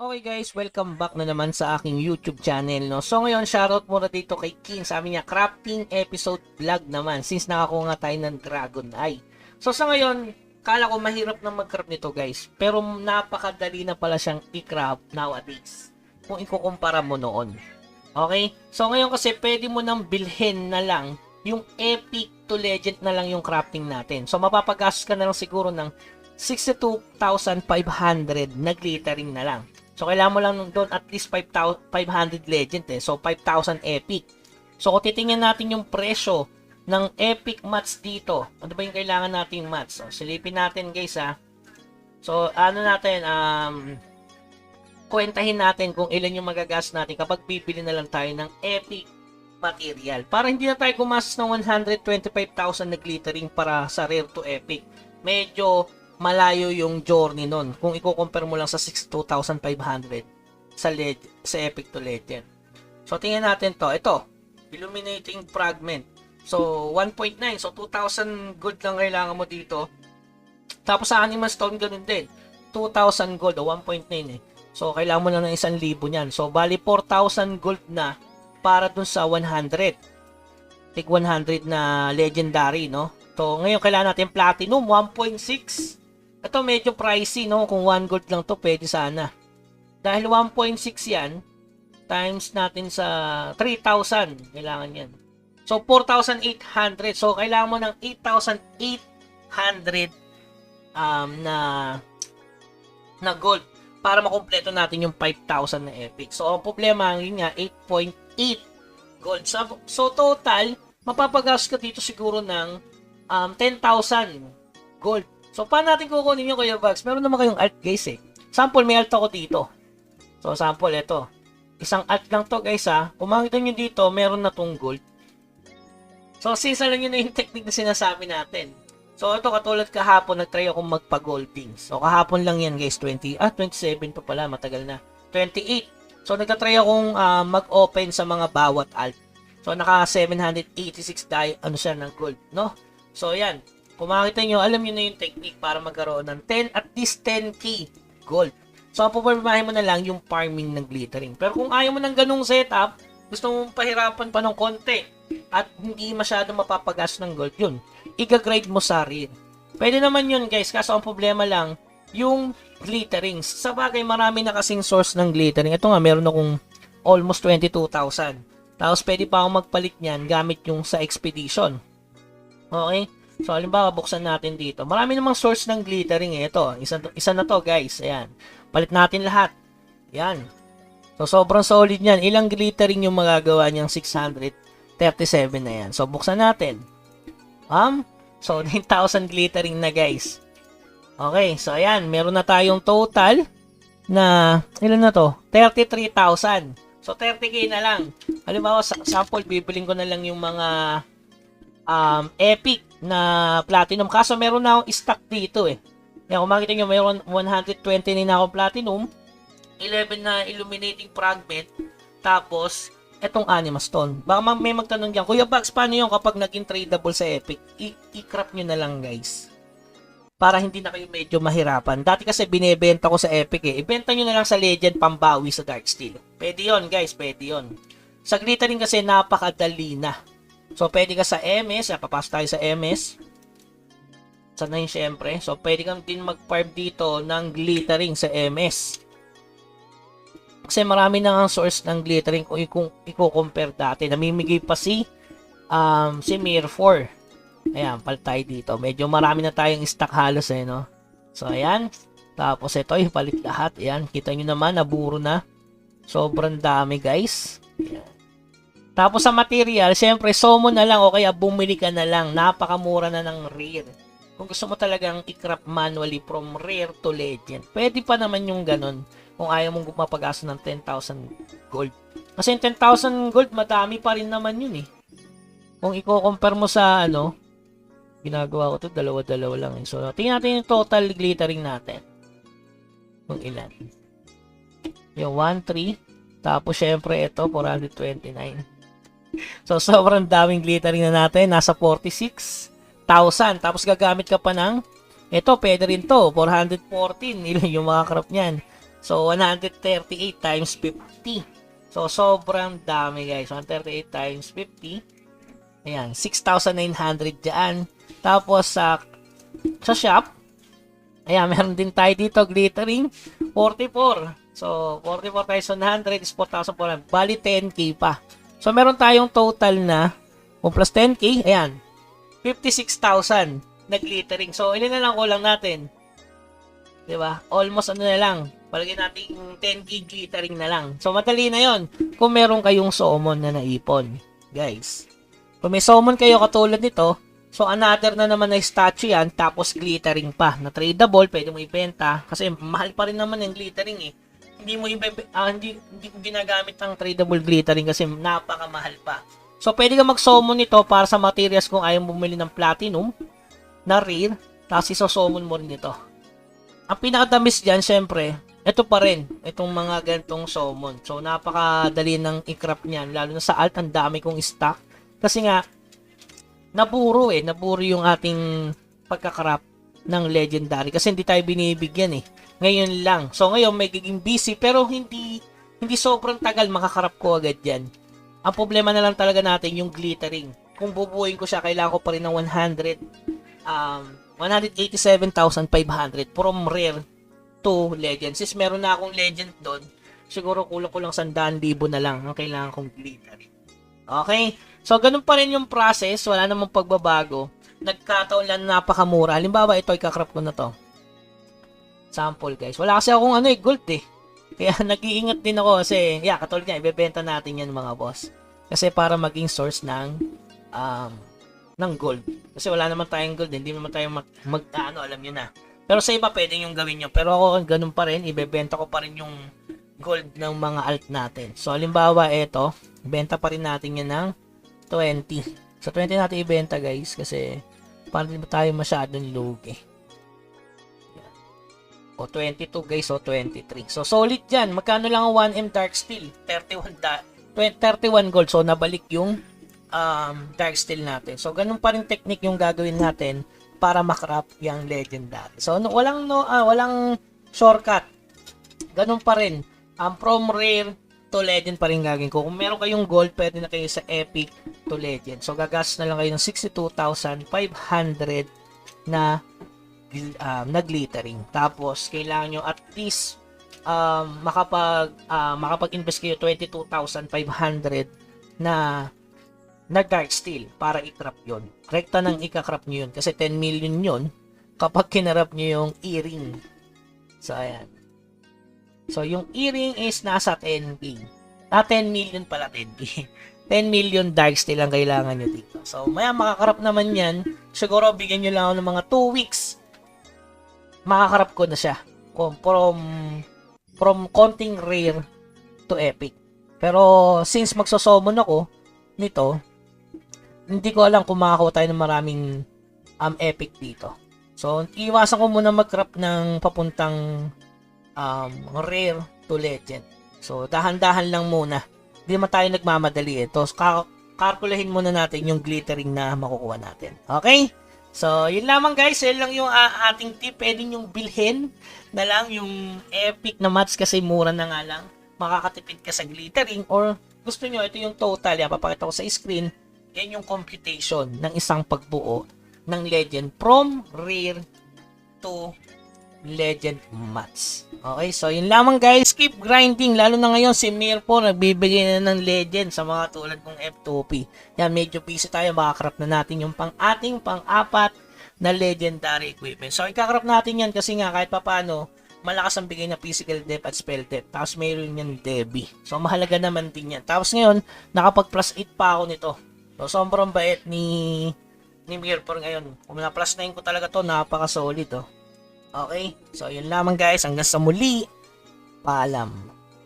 Okay guys, welcome back na naman sa aking YouTube channel, no. So ngayon, shoutout muna dito kay King. Sabi niya, crafting episode vlog naman since nakakuha nga tayo ng Dragon Eye. So sa ngayon, kala ko mahirap na mag-craft nito guys, pero napakadali na pala siyang i-craft nowadays kung ikukumpara mo noon. Okay? So ngayon kasi pwede mo nang bilhin na lang yung epic to legend na lang yung crafting natin. So mapapagastos ka na lang siguro ng 62,500 na glittering na lang. So, kailangan mo lang doon at least 500 legend eh. So, 5,000 epic. So, kung titingnan natin yung presyo ng epic mats dito, ano ba yung kailangan nating mats? So, silipin natin guys ha. So, ano natin, kwentahin natin kung ilan yung magagas natin kapag bibili na lang tayo ng epic material. Para hindi na tayo gumastos ng 125,000 na glittering para sa rare to epic. Medyo malayo yung journey nun kung i-compare mo lang sa 62,500 sa epic to legend. So tingnan natin to. Ito, illuminating fragment. So 1.9, so 2,000 gold lang kailangan mo dito. Tapos sa animal stone ganun din. 2,000 gold o 1.9 eh. So kailangan mo na ng 1,000 niyan. So bali 4,000 gold na para dun sa 100. Tig 100 na legendary, no? So ngayon kailangan natin platinum 1.6. Ito medyo pricey, no? Kung 1 gold lang to, pwede sana. Dahil 1.6 yan, times natin sa 3,000. Kailangan yan. So, 4,800. So, kailangan mo ng 8,800 na gold para makumpleto natin yung 5,000 na epic. So, ang problema, yun nga, 8.8 gold. So, total, mapapagastos ka dito siguro ng 10,000 gold. So, paano natin kukunin yung Kuya Bugs? Meron naman kayong alt guys eh. Sample, may alt ako dito. So, sample, ito. Isang alt lang to guys ha. Kung makita nyo dito, meron na tong gold. So, sisa lang yun na yung technique na sinasabi natin. So, ito katulad kahapon, nag-try akong magpa-golding. So, kahapon lang yan guys, 27 pa pala, matagal na. 28. So, nagka-try akong mag-open sa mga bawat alt. So, naka 786 ano siya ng gold, no? So, yan. Kung makita nyo, alam nyo na yung technique para magkaroon ng at least 10k gold. So, ang pupormahin mo na lang yung farming ng glittering. Pero kung ayaw mo ng ganung setup, gusto mong pahirapan pa ng konti at hindi masyadong mapapagas ng gold, yun, i-grade mo sa rare. Pwede naman yun guys, kaso ang problema lang, yung glittering. Sa bagay, marami na kasing source ng glittering. Ito nga, meron akong almost 22,000. Tapos, pwede pa akong magpalit niyan gamit yung sa expedition. Okay? So, halimbawa, buksan natin dito. Marami namang source ng glittering eh. Ito, isa na to guys. Ayan. Palit natin lahat. Ayan. So, sobrang solid yan. Ilang glittering yung magagawa niyang 637 na yan. So, buksan natin. So, 9,000 glittering na guys. Okay. So, ayan. Meron na tayong total na, ilan na to? 33,000. So, 30k na lang. Halimbawa, sample, bibiling ko na lang yung mga epic na platinum. Kaso meron na akong stock dito eh. Yan, kung makita nyo, meron 120 na akong platinum, 11 na illuminating fragment, tapos, etong anima stone. Baka may magtanong dyan, Kuya Bugs, paano yun kapag naging tradable sa epic? I-crap nyo na lang guys. Para hindi na kayo medyo mahirapan. Dati kasi binebenta ko sa epic eh. Ibenta nyo na lang sa legend pambawi sa dark steel. Pwede yun guys, pwede yun. Sa glittering kasi napakadali na. So, pwede ka sa MS. Papasok tayo sa MS. Sana yun syempre. So, pwede kang din mag-farm dito ng glittering sa MS. Kasi marami na ang source ng glittering kung i-compare dati. Namimigay pa si Mir 4. Ayan, palit tayo dito. Medyo marami na tayong stock halos eh, no? So, ayan. Tapos, ito, ipalit lahat. Ayan, kita nyo naman, naburo na. Sobrang dami, guys. Ayan. Tapos sa material, syempre, summon na lang o kaya bumili ka na lang. Napakamura na ng rare. Kung gusto mo talagang i-craft manually from rare to legend, pwede pa naman yung ganun kung ayaw mong mapagastos ng 10,000 gold. Kasi yung 10,000 gold, madami pa rin naman yun eh. Kung i-compare mo sa ginagawa ko to, dalawa-dalawa lang eh. So, tingnan natin yung total glittering natin. Kung ilan. Yung 1, 3. Tapos, syempre, ito, 429. So, sobrang daming glittering na natin. Nasa 46,000. Tapos, gagamit ka pa ng, ito, pwede rin to. 414. Ilan yung mga crop niyan? So, 138 times 50. So, sobrang dami guys. 138 times 50. Ayan, 6,900 dyan. Tapos, sa shop, ayan, meron din tayo dito, glittering, 44. So, 44 times 100 is 4,400. Bali, 10K pa. So, meron tayong total na, kung plus 10K, ayan, 56,000 na glittering. So, ilan na lang kulang natin? Diba? Almost ano na lang. Palagay natin 10K glittering na lang. So, madali na yon kung meron kayong summon na naipon. Guys. Kung may summon kayo katulad nito, so another na naman na statue yan, tapos glittering pa. Na tradable, pwede mo ibenta. Kasi mahal pa rin naman yung glittering eh. Hindi ko ginagamit ang tradable glittering kasi napakamahal pa. So, pwede ka mag-summon nito para sa materials kung ayaw bumili ng platinum na rare, tapos iso-summon mo rin ito. Ang pinakatamis dyan, syempre, ito pa rin, itong mga ganitong summon. So, napakadali ng i-craft niyan, lalo na sa alt, ang dami kong stock. Kasi nga, naburo yung ating pagkakrap ng legendary. Kasi hindi tayo binibigyan eh. Ngayon lang. So, ngayon may giging busy, pero hindi sobrang tagal makakarap ko agad yan. Ang problema na lang talaga natin yung glittering. Kung bubuuin ko siya, kailangan ko pa rin ng 187,500 from rare to legend. Since meron na akong legend doon, siguro kulang 100,000 na lang ang kailangan kong glittering. Okay? So, ganun pa rin yung process. Wala namang pagbabago. Nagkataon lang napakamura. Halimbawa, ito, ikakrap ko na to. Sample, guys. Wala kasi akong gold eh. Kaya nag-iingat din ako kasi, katulad niya, ibebenta natin yan mga boss. Kasi para maging source ng gold. Kasi wala naman tayong gold, hindi naman tayo alam nyo na. Pero sa iba, pwede yung gawin nyo. Pero ako, ganun pa rin, ibebenta ko pa rin yung gold ng mga alt natin. So, halimbawa, ito, ibenta pa rin natin yan ng 20. So, 20 natin ibenta, guys, kasi para di ba tayo masyadong lugi. O 22 guys, o 23. So solid dyan. Magkano lang ang 1M dark steel? 31 gold. So nabalik yung dark steel natin. So ganun pa rin technique yung gagawin natin para makrap yung legendary. So walang shortcut. Ganun pa rin. From rare to legend pa rin gagawin ko. Kung meron kayong gold, pwede na kayo sa epic to legend. So gagastos na lang kayo ng 62,500 na glittering. Tapos, kailangan nyo at least makapag-invest kayo 22,500 na dark steel para i-crop yun. Rekta ng ika-crop nyo yun. Kasi 10 million yun kapag kinarap nyo yung earring. So, ayan. So, yung earring is nasa 10K. 10 million pala, 10K. 10 million dark steel ang kailangan nyo dito. So, maya makakarap naman yan. Siguro, bigyan nyo lang ako ng mga 2 weeks. Makakarap ko na siya from konting rare to epic. Pero since magsosummon ako nito, hindi ko alam kung makakuha tayo ng maraming epic dito. So iwasan ko muna mag-craft ng papuntang rare to legend. So dahan-dahan lang muna. Hindi naman tayo nagmamadali eh. Tapos kalkulahin muna natin yung glittering na makukuha natin. Okay? So, yun lamang guys, yun lang yung ating tip. Pwede yung bilhin na lang yung epic na mats kasi mura na nga lang. Makakatipid ka sa glittering or gusto nyo, ito yung total. Yan, papakita ko sa screen. Yan yung computation ng isang pagbuo ng legend from rare to legend mats. Okay, so yun lamang guys. Keep grinding. Lalo na ngayon si Mirpo nagbibigay na ng legend sa mga tulad kong F2P. Yan, medyo busy tayo. Makakrap na natin yung ating pang-apat na legendary equipment. So ikakrap natin yan kasi nga kahit papano malakas ang bigay na physical depth at spell depth. Tapos mayroon yan Debbie. So mahalaga naman din yan. Tapos ngayon nakapag plus 8 pa ako nito. So sobrang bait ni Mirpo ngayon. Kung na plus 9 ko talaga to, napaka solid oh. Okay, so yun lamang guys, hanggang sa muli, paalam.